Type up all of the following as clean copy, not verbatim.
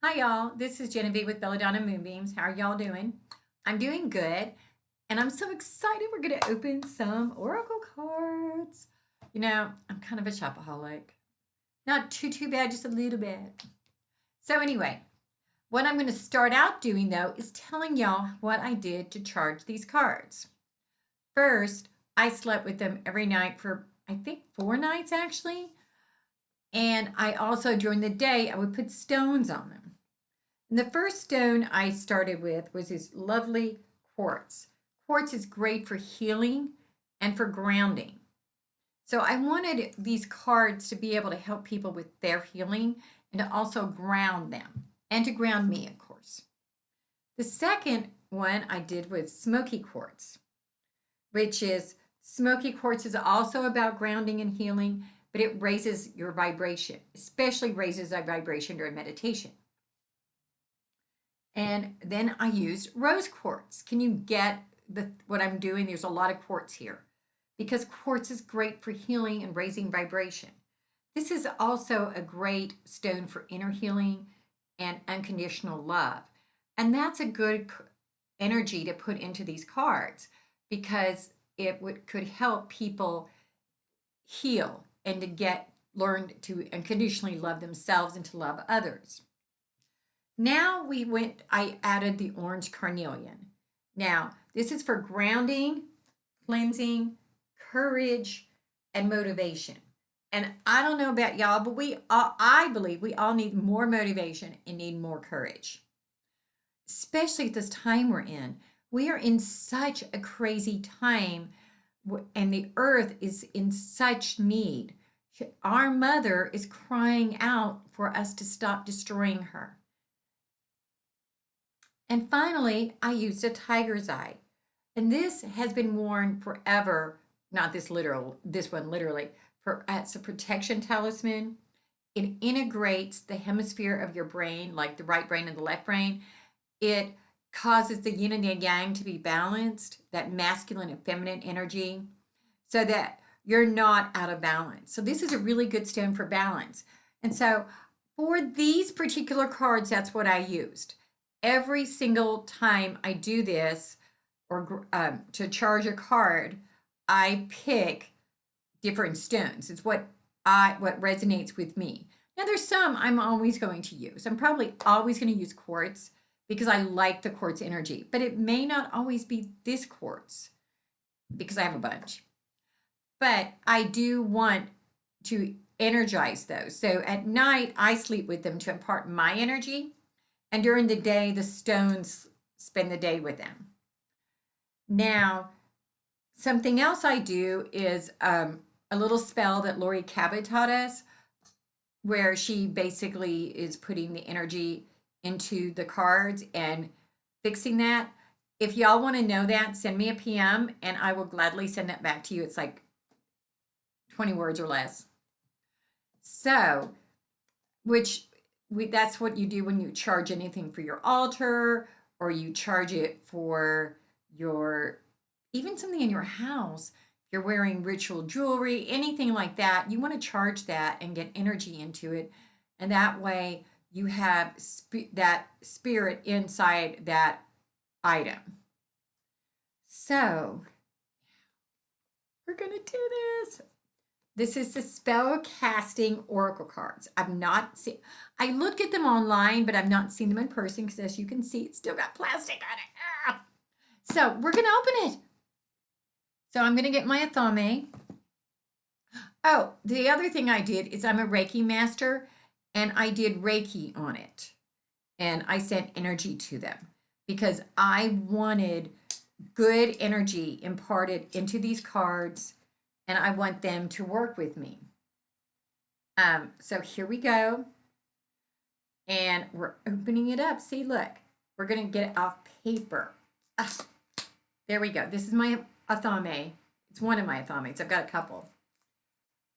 Hi, y'all. This is Genevieve with Belladonna Moonbeams. How are y'all doing? I'm doing good, and I'm so excited. We're going to open some Oracle cards. I'm kind of a shopaholic. Not too bad, just a little bit. So, anyway, what I'm going to start out doing though is telling y'all what I did to charge these cards. First, I slept with them every night for I think 4 nights actually. And I also, during the day, I would put stones on them. And the first stone I started with was this lovely quartz. Quartz is great for healing and for grounding. So I wanted these cards to be able to help people with their healing and to also ground them and to ground me, of course. The second one I did was smoky quartz, which is smoky quartz is also about grounding and healing, but it raises your vibration, especially raises our vibration during meditation. And then I used rose quartz. Can you get what I'm doing? There's a lot of quartz here because quartz is great for healing and raising vibration. This is also a great stone for inner healing and unconditional love. And that's a good energy to put into these cards because could help people heal and to learn to unconditionally love themselves and to love others. Now I added the orange carnelian. Now, this is for grounding, cleansing, courage, and motivation. And I don't know about y'all, but I believe we all need more motivation and need more courage, especially at this time we're in. We are in such a crazy time, and the earth is in such need. Our mother is crying out for us to stop destroying her. And finally, I used a tiger's eye. And this has been worn forever, not this one literally, as a protection talisman. It integrates the hemisphere of your brain, like the right brain and the left brain. It causes the yin and the yang to be balanced, that masculine and feminine energy, so that you're not out of balance. So this is a really good stone for balance. And so for these particular cards, that's what I used. Every single time I do this or to charge a card, I pick different stones. It's what resonates with me. Now there's some I'm always going to use. I'm probably always going to use quartz because I like the quartz energy, but it may not always be this quartz because I have a bunch. But I do want to energize those. So at night, I sleep with them to impart my energy. And during the day, the stones spend the day with them. Now, something else I do is a little spell that Lori Cabot taught us, where she basically is putting the energy into the cards and fixing that. If y'all want to know that, send me a PM and I will gladly send that back to you. It's like 20 words or less. So, that's what you do when you charge anything for your altar or you charge it for your even something in your house. If you're wearing ritual jewelry, anything like that, you want to charge that and get energy into it. And that way you have that spirit inside that item. So we're going to do this. This is the Spellcasting Oracle cards. I looked at them online, but I've not seen them in person because as you can see, it's still got plastic on it. Ah! So we're going to open it. So I'm going to get my Athame. Oh, the other thing I did is I'm a Reiki master and I did Reiki on it. And I sent energy to them because I wanted good energy imparted into these cards and I want them to work with me. So here we go. And we're opening it up. See, look, we're going to get it off paper. There we go. This is my Athame. It's one of my Athames. I've got a couple.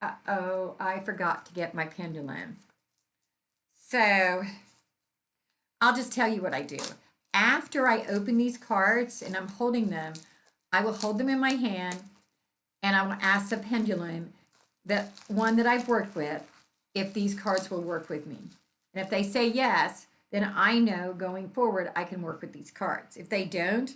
Uh-oh, I forgot to get my pendulum. So I'll just tell you what I do. After I open these cards and I'm holding them, I will hold them in my hand and I will ask the pendulum, the one that I've worked with, if these cards will work with me. And if they say yes, then I know going forward I can work with these cards. If they don't,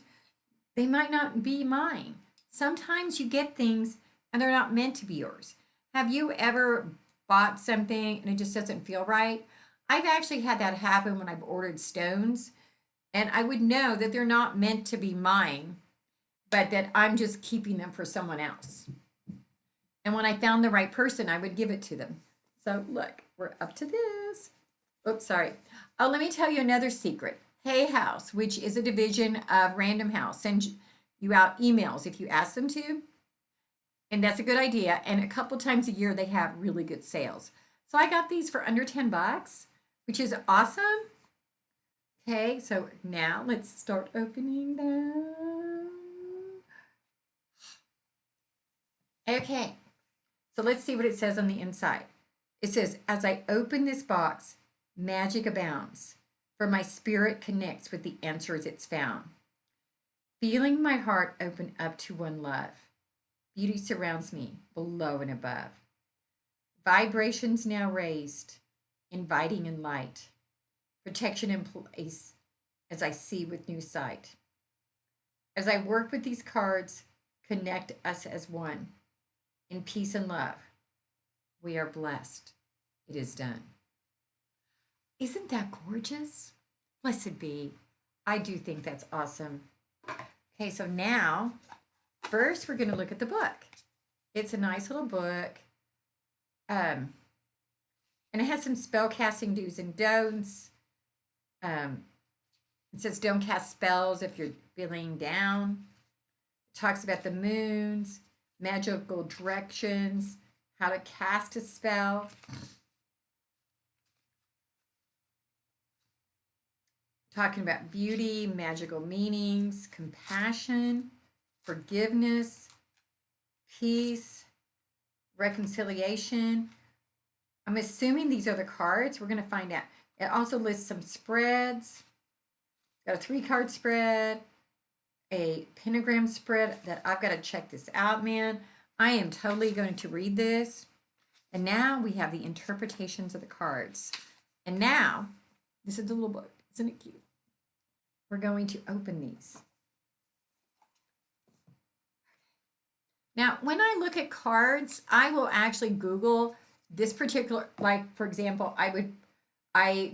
they might not be mine. Sometimes you get things and they're not meant to be yours. Have you ever bought something and it just doesn't feel right? I've actually had that happen when I've ordered stones, and I would know that they're not meant to be mine, but that I'm just keeping them for someone else. And when I found the right person, I would give it to them. So look, we're up to this. Oops, sorry. Oh, let me tell you another secret. Hay House, which is a division of Random House, sends you out emails if you ask them to. And that's a good idea. And a couple times a year, they have really good sales. So I got these for under 10 bucks, which is awesome. Okay, so now let's start opening them. Okay, so let's see what it says on the inside. It says, as I open this box, magic abounds, for my spirit connects with the answers it's found. Feeling my heart open up to one love, beauty surrounds me below and above. Vibrations now raised, inviting in light, protection in place as I see with new sight. As I work with these cards, connect us as one. In peace and love, we are blessed. It is done. Isn't that gorgeous? Blessed be. I do think that's awesome. Okay, so now, first we're going to look at the book. It's a nice little book. And it has some spellcasting do's and don'ts. It says don't cast spells if you're feeling down. It talks about the moons, magical directions, how to cast a spell. Talking about beauty, magical meanings, compassion, forgiveness, peace, reconciliation. I'm assuming these are the cards. We're going to find out. It also lists some spreads. Got a 3-card spread, a pentagram spread that I've got to check this out, man. I am totally going to read this. And now we have the interpretations of the cards. And now, this is the little book. Isn't it cute? We're going to open these. Now, when I look at cards, I will actually Google this particular, like for example, I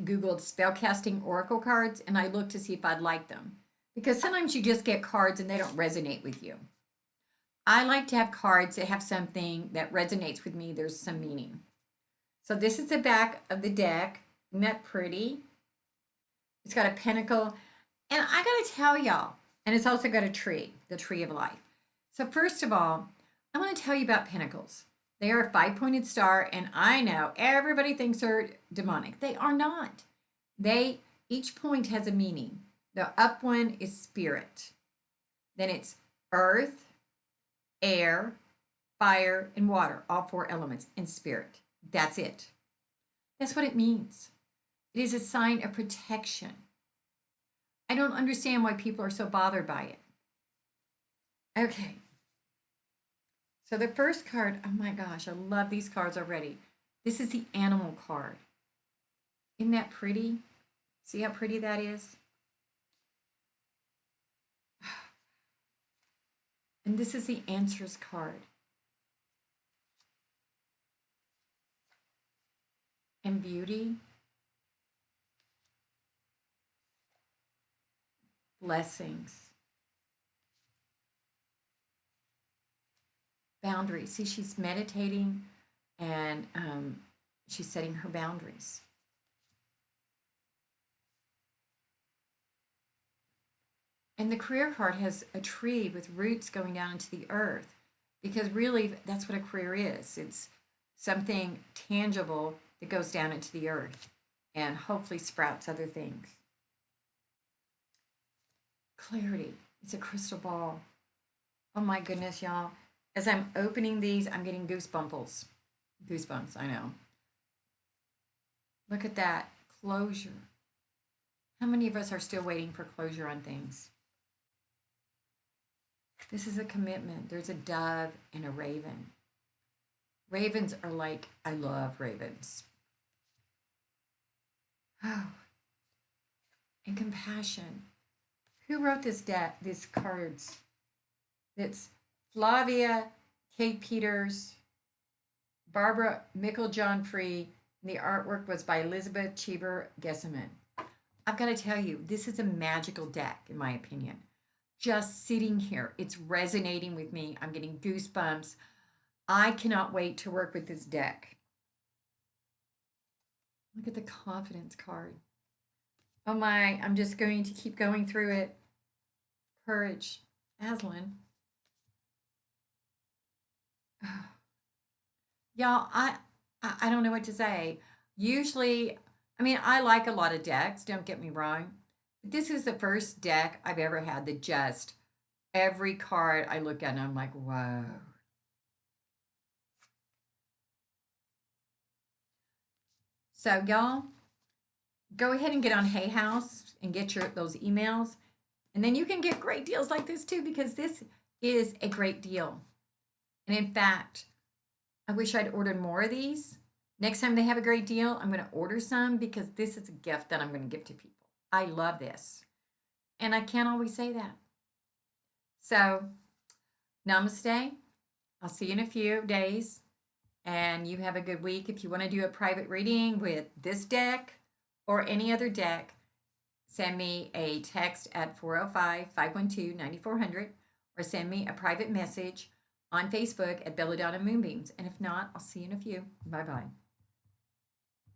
Googled spellcasting oracle cards and I looked to see if I'd like them. Because sometimes you just get cards and they don't resonate with you. I like to have cards that have something that resonates with me. There's some meaning. So this is the back of the deck. Isn't that pretty? It's got a pentacle. And I got to tell y'all, and it's also got a tree, the tree of life. So first of all, I want to tell you about pentacles. They are a 5-pointed star, and I know everybody thinks they're demonic. They are not. Each point has a meaning. The up one is spirit. Then it's earth, air, fire, and water, all 4 elements, and spirit. That's it. That's what it means. It is a sign of protection. I don't understand why people are so bothered by it. Okay. So the first card, oh my gosh, I love these cards already. This is the animal card. Isn't that pretty? See how pretty that is? And this is the answers card. And beauty. Blessings. Boundaries. See, she's meditating and she's setting her boundaries. And the career card has a tree with roots going down into the earth, because really that's what a career is. It's something tangible that goes down into the earth and hopefully sprouts other things. Clarity. It's a crystal ball. Oh my goodness, y'all. As I'm opening these, I'm getting goosebumps. Goosebumps, I know. Look at that. Closure. How many of us are still waiting for closure on things? This is a commitment. There's a dove and a raven. Ravens are like, I love ravens. Oh, and compassion. Who wrote this deck, these cards? It's Flavia K. Peters, Barbara Mickle John Free, and the artwork was by Elizabeth Cheever Gesseman. I've got to tell you, this is a magical deck, in my opinion. Just sitting here, it's resonating with me. I'm getting goosebumps. I cannot wait to work with this deck. Look at the confidence card. Oh my, I'm just going to keep going through it. Courage. Aslan. Y'all, I don't know what to say. Usually, I mean, I like a lot of decks, don't get me wrong. But this is the first deck I've ever had that just every card I look at and I'm like, whoa. So y'all, go ahead and get on Hay House and get those emails. And then you can get great deals like this too, because this is a great deal. And in fact, I wish I'd ordered more of these. Next time they have a great deal, I'm going to order some because this is a gift that I'm going to give to people. I love this. And I can't always say that. So, namaste. I'll see you in a few days. And you have a good week. If you want to do a private reading with this deck or any other deck, send me a text at 405-512-9400 or send me a private message on Facebook at Belladonna Moonbeams. And if not, I'll see you in a few. Bye-bye.